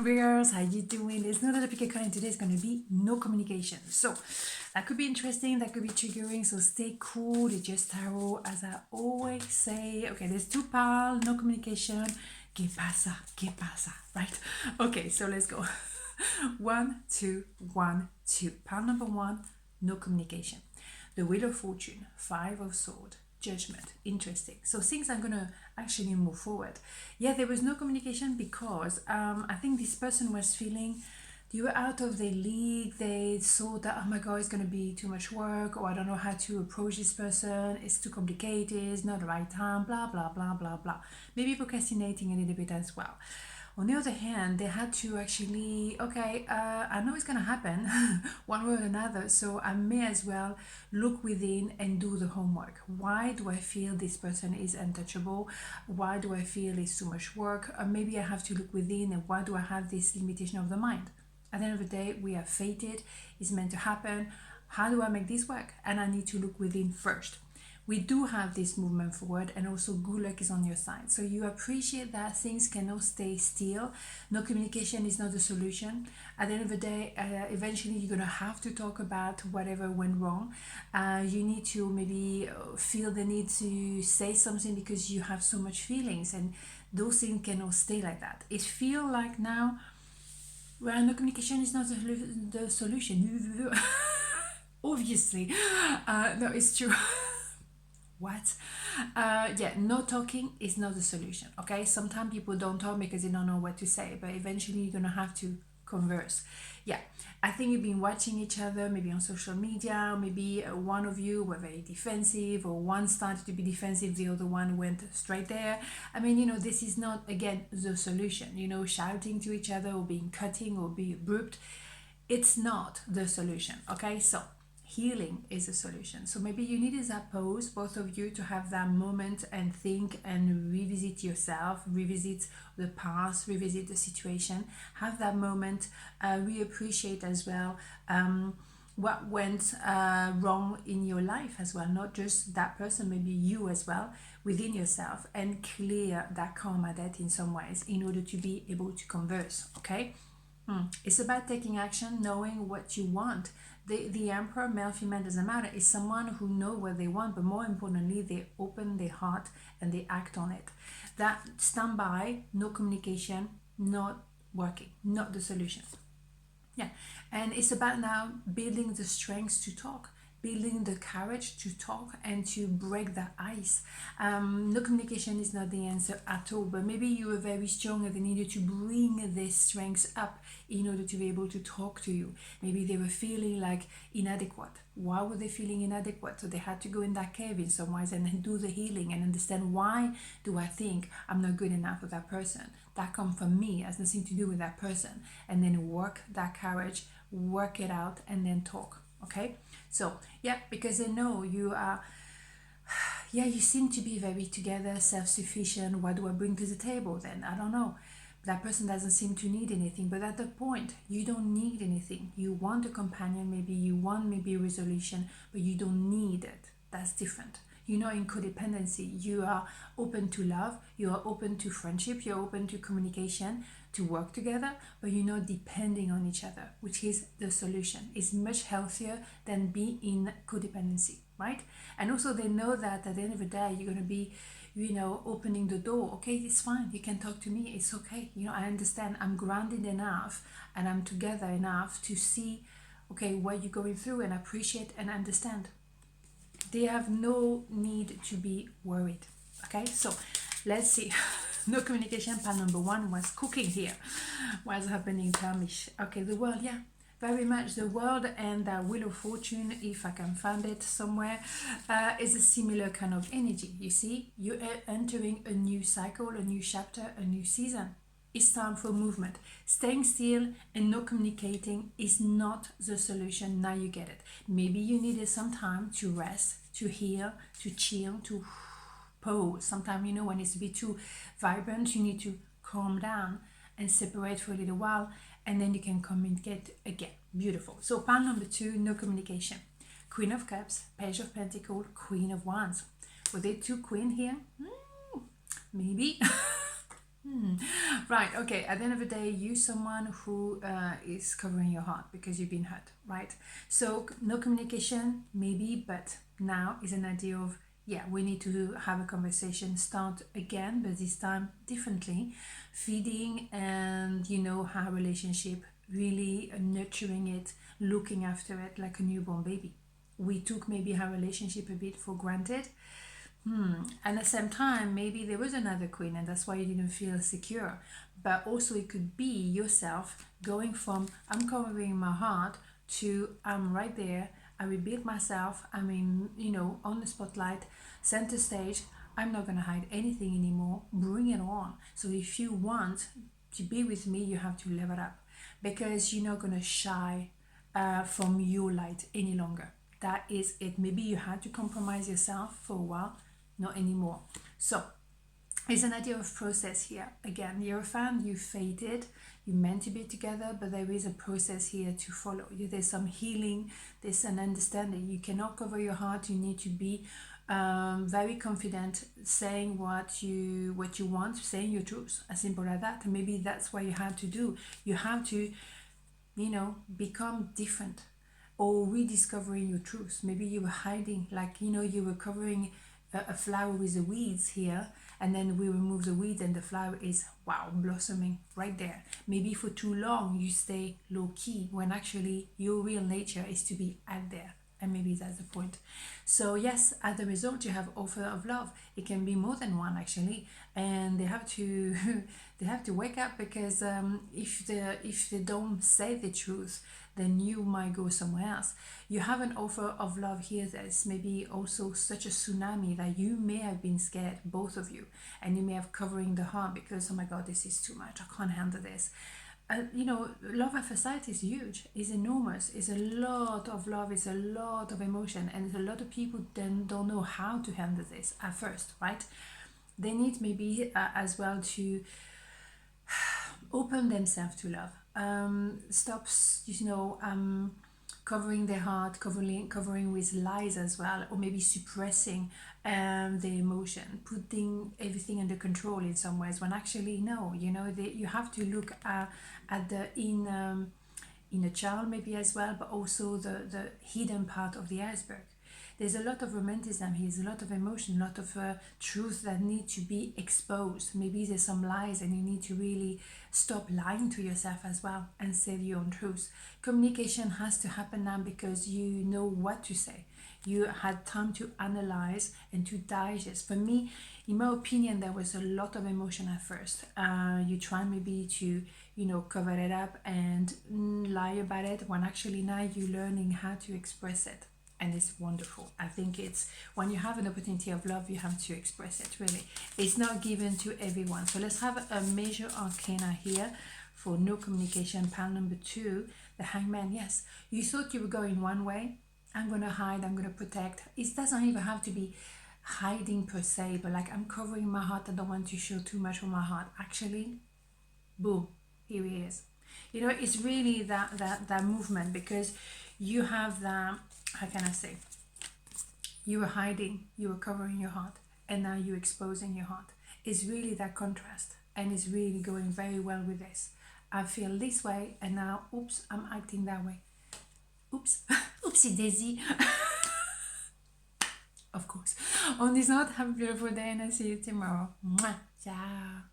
Viewers, how you doing? There's no other pickacard and today is going to be no communication. So that could be interesting, that could be triggering, so stay cool. It's just tarot, as I always say. Okay, there's two piles, no communication. Que pasa, right? Okay, so let's go. 1, 2, 1, 2. Pile number 1, no communication. The Wheel of Fortune, 5 of Swords, Judgment. Interesting. So things are going to actually move forward. Yeah, there was no communication because I think this person was feeling you were out of their league. They thought that, oh my god, it's going to be too much work, or I don't know how to approach this person, it's too complicated, it's not the right time, blah blah blah blah blah. Maybe procrastinating a little bit as well. On the other hand, they had to actually, okay, I know it's going to happen one way or another, so I may as well look within and do the homework. Why do I feel this person is untouchable? Why do I feel it's too much work? Or maybe I have to look within, and why do I have this limitation of the mind? At the end of the day, we are fated, it's meant to happen. How do I make this work? And I need to look within first. We do have this movement forward, and also good luck is on your side. So you appreciate that things cannot stay still. No communication is not the solution. At the end of the day, eventually you're going to have to talk about whatever went wrong. You need to maybe feel the need to say something because you have so much feelings, and those things cannot stay like that. It feels like now, well, no communication is not the solution. Obviously. No, it's true. What? Yeah, no talking is not the solution. Okay, sometimes people don't talk because they don't know what to say, but eventually you're gonna have to converse. Yeah, I think you've been watching each other maybe on social media. Maybe one of you were very defensive, or one started to be defensive, the other one went straight there. I mean, you know, this is not, again, the solution. You know, shouting to each other or being cutting or being abrupt, it's not the solution. Okay, so healing is a solution. So maybe you needed that pause, both of you, to have that moment and think and revisit yourself, revisit the past, revisit the situation, have that moment, reappreciate as well what went wrong in your life as well, not just that person, maybe you as well, within yourself, and clear that karma debt in some ways in order to be able to converse. Okay. It's about taking action, knowing what you want. The emperor, male, female, doesn't matter, is someone who know what they want, but more importantly, they open their heart and they act on it. That standby, no communication, not working, not the solution. Yeah, and it's about now building the strength to talk, building the courage to talk and to break the ice. No communication is not the answer at all, but maybe you were very strong and they needed to bring this strength up in order to be able to talk to you. Maybe they were feeling like inadequate. Why were they feeling inadequate? So they had to go in that cave in some ways and do the healing and understand, why do I think I'm not good enough for that person? That comes from me, has nothing to do with that person. And then work that courage, work it out, and then talk. Okay, so yeah, because they know you are, yeah, you seem to be very together, self-sufficient. What do I bring to the table then? I don't know. That person doesn't seem to need anything, but at the point, you don't need anything. You want a companion, maybe you want maybe a resolution, but you don't need it. That's different. You know, in codependency, you are open to love, you are open to friendship, you're open to communication, to work together, but you're not depending on each other, which is the solution. It's much healthier than be in codependency, right? And also they know that at the end of the day, you're going to be, you know, opening the door. Okay, it's fine, you can talk to me, it's okay. You know, I understand, I'm grounded enough and I'm together enough to see, okay, what you're going through, and appreciate and understand. They have no need to be worried. Okay, so let's see. No communication, pile number 1 was cooking here. What's happening? Tell me. Okay, the world, yeah, very much the world, and the Wheel of Fortune, if I can find it somewhere, is a similar kind of energy. You see, you are entering a new cycle, a new chapter, a new season. It's time for movement. Staying still and not communicating is not the solution. Now you get it. Maybe you needed some time to rest, to heal, to chill, to pause. Sometimes, you know, when it's a bit too vibrant, you need to calm down and separate for a little while, and then you can communicate again. Beautiful. So pile number 2, no communication. Queen of Cups, Page of Pentacles, Queen of Wands. Were there 2 queens here? Maybe. Right, okay. At the end of the day, you someone who is covering your heart because you've been hurt, right? So no communication, maybe, but now is an idea of, yeah, we need to have a conversation, start again, but this time differently, feeding and our relationship, really nurturing it, looking after it like a newborn baby. We took maybe our relationship a bit for granted. At the same time, maybe there was another queen and that's why you didn't feel secure. But also, it could be yourself going from I'm covering my heart to I'm right there, I rebuild myself, I mean, on the spotlight, center stage. I'm not going to hide anything anymore. Bring it on. So, if you want to be with me, you have to level up because you're not going to shy from your light any longer. That is it. Maybe you had to compromise yourself for a while, not anymore. So it's an idea of process here. Again, you're a fan, you fated, you meant to be together, but there is a process here to follow. There's some healing, there's an understanding. You cannot cover your heart. You need to be very confident, saying what you want, saying your truth. As simple as that. And maybe that's what you have to do. You have to become different or rediscovering your truth. Maybe you were hiding, like, you were covering a flower with the weeds here, and then we remove the weeds and the flower is, wow, blossoming right there. Maybe for too long you stay low key when actually your real nature is to be out there. And maybe that's the point. So yes, as a result, you have offer of love. It can be more than one actually, and they have to they have to wake up because if they don't say the truth, then you might go somewhere else. You have an offer of love here that's maybe also such a tsunami that you may have been scared, both of you, and you may have covering the heart because, oh my god, this is too much, I can't handle this. Love at first sight is huge, is enormous, it's a lot of love, it's a lot of emotion, and a lot of people then don't know how to handle this at first, right? They need maybe as well to open themselves to love. Stops, covering their heart, covering with lies as well, or maybe suppressing the emotion, putting everything under control in some ways. When actually, no, you have to look at the inner child maybe as well, but also the hidden part of the iceberg. There's a lot of romanticism here, there's a lot of emotion, a lot of truth that need to be exposed. Maybe there's some lies and you need to really stop lying to yourself as well and say your own truth. Communication has to happen now because you know what to say. You had time to analyze and to digest. For me, in my opinion, there was a lot of emotion at first. You try maybe to cover it up and lie about it, when actually now you're learning how to express it, and it's wonderful. I think it's when you have an opportunity of love, you have to express it. Really, it's not given to everyone. So let's have a major arcana here for no communication. Pile number 2, the Hangman. Yes, you thought you were going one way. I'm gonna hide, I'm gonna protect. It doesn't even have to be hiding per se, but like, I'm covering my heart, I don't want to show too much of my heart. Actually, boom, here he is. It's really that movement, because you have that, how can I say, you were hiding, you were covering your heart, and now you're exposing your heart. It's really that contrast, and it's really going very well with this. I feel this way, and now, oops, I'm acting that way. Oops, oopsie daisy. Of course. On this note, have a beautiful day, and I'll see you tomorrow. Mwah. Ciao.